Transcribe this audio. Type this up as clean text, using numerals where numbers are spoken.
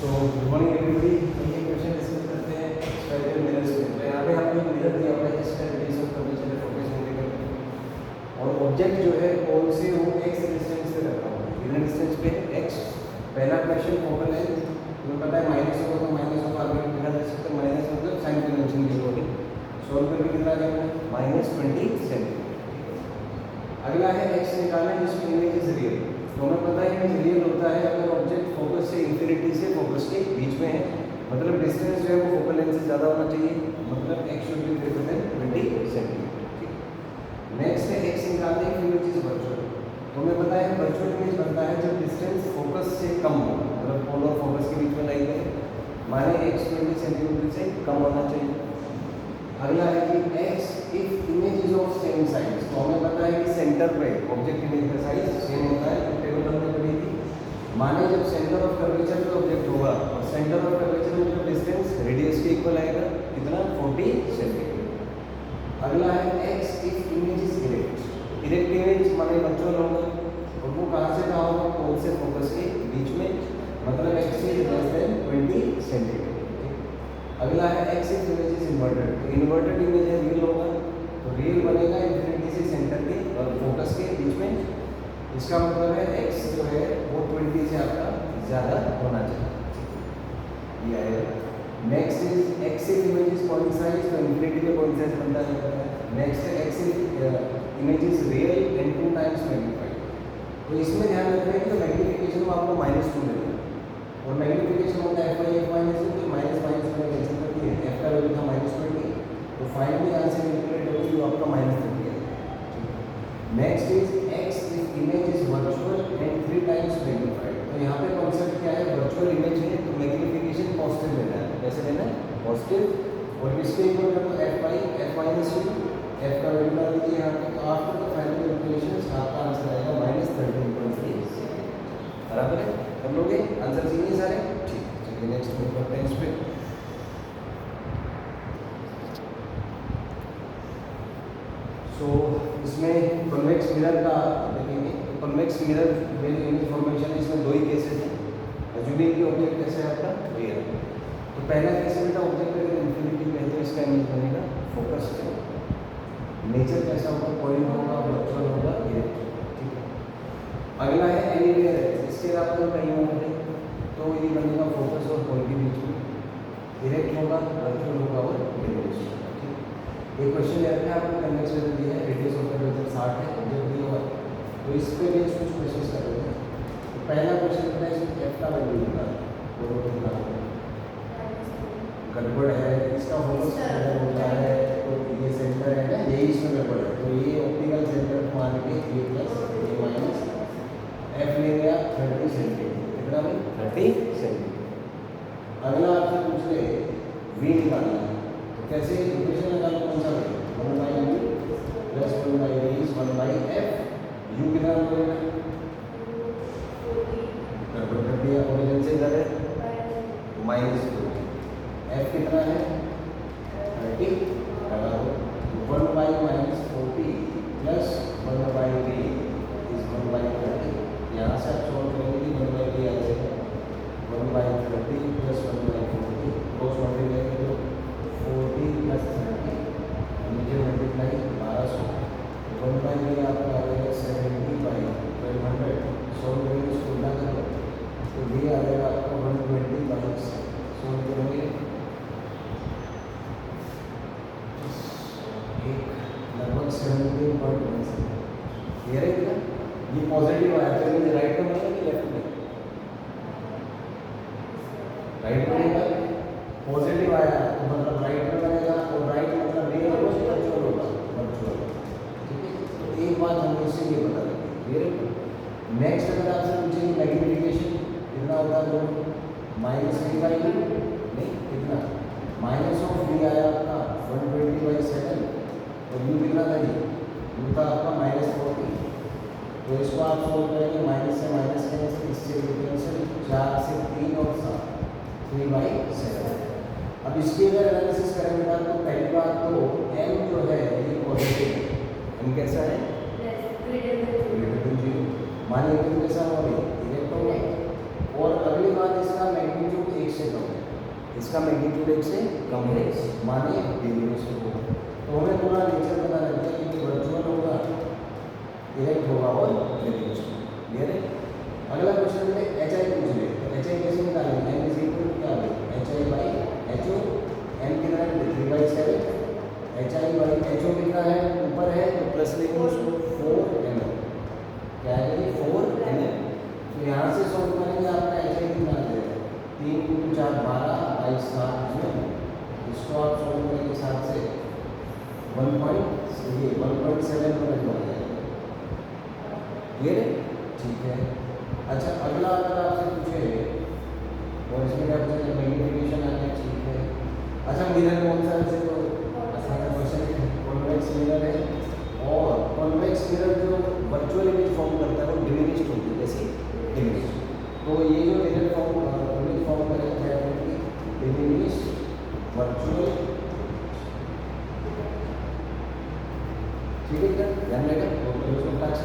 So good morning everybody. ये question discuss करते हैं स्पेरिकल मिरर्स में। तो यहाँ पे आपको मिरर दिया हुआ है जिसका radius of curvature focus centimetre और ऑब्जेक्ट जो है कौन से वो एक्स डिस्टेंस पे रखा हुआ है, गिवन डिस्टेंस पे एक्स। पहला क्वेश्चन फोकल लेंथ तुम्हें पता है माइनस होगा तो माइनस ऑफ आर्गुमेंट निकाल सकते हैं, माइनस मतलब साइन कन्वेंशन के अकॉर्डिंग सॉल्व करके कितना जाएगा -20 सेंटीमीटर। अगला है एक्स निकालना जिसकी इमेज इज रियल। तो हमें पता है कि रियल होता है अगर ऑब्जेक्ट फोकस से इंफिनिटी से फोकस के बीच में है, मतलब डिस्टेंस जो है वो फोकल लेंथ से ज़्यादा होना चाहिए, मतलब x should be greater than 20 centimetre. Next है एक्स निकालने की इमेज इज वर्चुअल। तो हमें पता है वर्चुअल इमेज बनता है जब डिस्टेंस फोकस से कम हो, मतलब पोल और फोकस के बीच में लाई गई माने x 20 सेंटीमीटर से कम होना चाहिए। अगला है कि x if image is of same size. तो हमें पता है कि सेंटर पे ऑब्जेक्ट इमेज का साइज सेम होता है, तो टेबल हमने पढ़ी थी। माने जब सेंटर ऑफ कर्वेचर पे ऑब्जेक्ट होगा और सेंटर ऑफ कर्वेचर में जो डिस्टेंस रेडियस के इक्वल आएगा कितना 40 सेंटीमीटर। अगला है x if image is erect. Erect image माने वर्चुअल होगा और वो कहाँ से कहाँ होगा, पोल से फोकस के बीच में, मतलब x is less than 20 centimetre. अगला है x if image is inverted. तो इन्वर्टेड इमेज है रियल होगा, तो रियल बनेगा इंफिनिटी से सेंटर के और फोकस के बीच में। इसका मतलब है एक्स जो है वो 20 से आपका ज़्यादा होना चाहिए, ये आएगा। Next is x if image is coincide. तो इंफिनिटी में कोइंसाइड बनता है। नेक्स्ट है x if image is real and 2 times magnified. तो इसमें ध्यान रखना है कि मैग्नीफिकेशन को आपको -2 लेना और मैग्नीफिकेशन होता है f/(-2) तो माइनस माइनस में कैंसिल कर दिए, f का वैल्यू था -20, तो फाइनली यहाँ से कैलकुलेट होगी जो आपका -30 है। Next is x if image is virtual and 3 times magnified. तो यहाँ पे कॉन्सेप्ट क्या है, वर्चुअल इमेज है तो मैग्नीफिकेशन पॉजिटिव लेना है। कैसे लेना है, पॉजिटिव। और किसके इक्वल है, तो f/(f-2) f का वैल्यू डाल दीजिए यहाँ पे। तो आफ्टर द फाइनल कैलकुलेशन आपका आंसर आएगा -13.3। बराबर है, कर लोगे आंसर चाहिए सारे, ठीक। चलिए नेक्स्ट में करते हैं इस पे। सो इसमें कन्वेक्स मिरर का देखेंगे। तो कन्वेक्स मिरर इमेज फॉर्मेशन है, इसमें 2 ही केसेस हैं। अज्यूमिंग कि ऑब्जेक्ट कैसे है आपका रियल। तो पहला केस बेटा ऑब्जेक्ट अगर इंफिनिटी पे है तो इसका इमेज बनेगा फोकस पे। नेचर कैसा होगा, पॉइंट होगा, वर्चुअल होगा, इरेक्ट, ठीक है। अगला है एनीवेयर है, इसके अलावा कहीं होंगे तो ये बनेगा फोकस और पॉइंट के बीच में, इरेक्ट होगा, वर्चुअल होगा और इरेक्ट होगा, ठीक। एक क्वेश्चन ले रखा है आपको, कन्वेक्स मिरर दिया है, रेडियस ऑफ कर्वेचर 60 है, ऑब्जेक्ट दिया हुआ है। तो इस पे भी कुछ क्वेश्चंस कर रहे हैं। तो पहला क्वेश्चन होता है इसमें f का वैल्यू निकालना, वो कितना गड़बड़ है, इसका फोकस होता है तो ये सेंटर है ना, यही इसमें गड़बड़ है। तो ये ऑप्टिकल सेंटर मान के a plus a minus f ले गया 30 सेंटीमीटर, कितना भाई 30 सेंटीमीटर। अगला आपसे पूछ ले v निकालना है, तो कैसे इक्वेशन निकालो, कौन सा भाई 1/u plus 1/v is 1/f। u कितना होगा, गड़बड़ कर दिया, ओरिजिन से इधर है -2। f कितना है 30, लगाओ 1/-40 प्लस 1/v इज 1/30। यहाँ से आप सॉल्व करेंगे कि 1/v आ जाएगा 1/30 प्लस 1/40, क्रॉस मल्टीप्लाई करो 40 प्लस 30, नीचे मल्टीप्लाई 1200, 1/v आपका आ जाएगा 70/1200। सॉल्व करेंगे इसको उल्टा करो तो v आ जाएगा आपका 120/100। सॉल्व करेंगे लगभग 17.17। क्लियर है क्या, ये पॉजिटिव आया तो ये राइट में बनेगा कि लेफ्ट में, राइट बनेगा। पॉजिटिव आया तो मतलब राइट में बनेगा, और राइट मतलब रियल होगा, वर्चुअल होगा, वर्चुअल, ठीक है। तो एक बात हमको इससे ये पता लगी, क्लियर है। नेक्स्ट अगर आपसे पूछेंगे मैग्नीफिकेशन कितना होता है, तो -v/u नहीं कितना माइनस ऑफ v आया आपका 120/7 और u कितना था, ये u था आपका -40। तो इसको आप सोल्व करेंगे, माइनस से माइनस कैंसिल, इससे कैंसिल, 4 से 3 और 7 3/7। अब इसकी अगर एनालिसिस करें बेटा तो पहली बात तो m जो है ये पॉजिटिव है, m कैसा है ग्रेटर देन 0, मानिए कि कैसा होगा इलेक्ट्रॉन। और अगली बात इसका मैग्नीट्यूड इसका मैग्नीट्यूड 1 से कम है, माने डिमिनिश होगा। तो हमें पूरा नेचर पता लगता है कि वर्चुअल होगा, इरेक्ट होगा और डिमिनिश होगा। क्लियर है? अगला क्वेश्चन में एच आई पूछ रहे तो एच आई कैसे निकालेंगे? एन इज इक्वल टू क्या होगा? H I by H O, N कितना है? 3/7। H I by H O कितना है? ऊपर है तो प्लस लेंगे उसको 4 ml। क्या है ये? 4 ml। तो यहाँ से सॉल्व करेंगे, आपका एच आई कितना आ जाएगा? 3 × 4 12 22 7 ml। इसको आप सॉल्व करेंगे 7 से 1.7 मिनट बन जाएगा। क्लियर है? ठीक है। अच्छा, अगला अगर आपसे पूछे और इसमें क्या पूछे? मैग्नीफिकेशन आ गया, ठीक है। अच्छा, मिरर कौन सा है? तो आसान सा क्वेश्चन है, कॉन्वेक्स मिरर है। और कॉन्वेक्स मिरर जो वर्चुअल इमेज फॉर्म करता है वो डिमिनिश्ड होती है, जैसे डिमिनिश्ड। तो ये जो मिरर इमेज फॉर्म करेगा क्या है? Diminished virtual. ठीक है क्या? ध्यान रहेगा? तो उसको टच